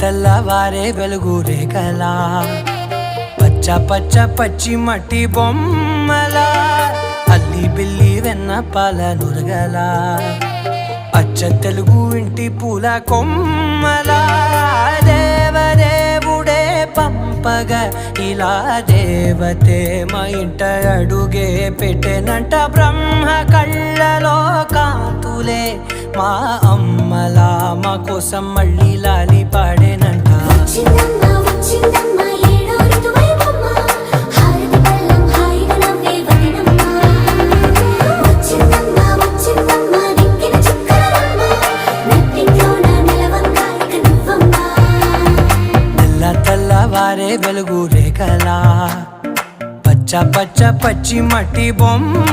తెల్లవారే వెలుగు రేఖలా పచ్చ పచ్చ పచ్చి మట్టి బొమ్మలా అల్లి బిల్లి వెన్న పాల నురగలా అచ్చ తెలుగు ఇంటి పూల కొమ్మలా దేవదేవుడే పంపగా ఇలా దేవతే మా ఇంట అడుగే పెట్టెనంట బ్రహ్మ కళ్ళలో కాంతులే మా అమ్మలా మా కోసం మళ్ళీ లాలి పాడేనంట తెల్లవారే వెలుగు రేఖలా పచ్చ పచ్చ పచ్చి మట్టి బొమ్మ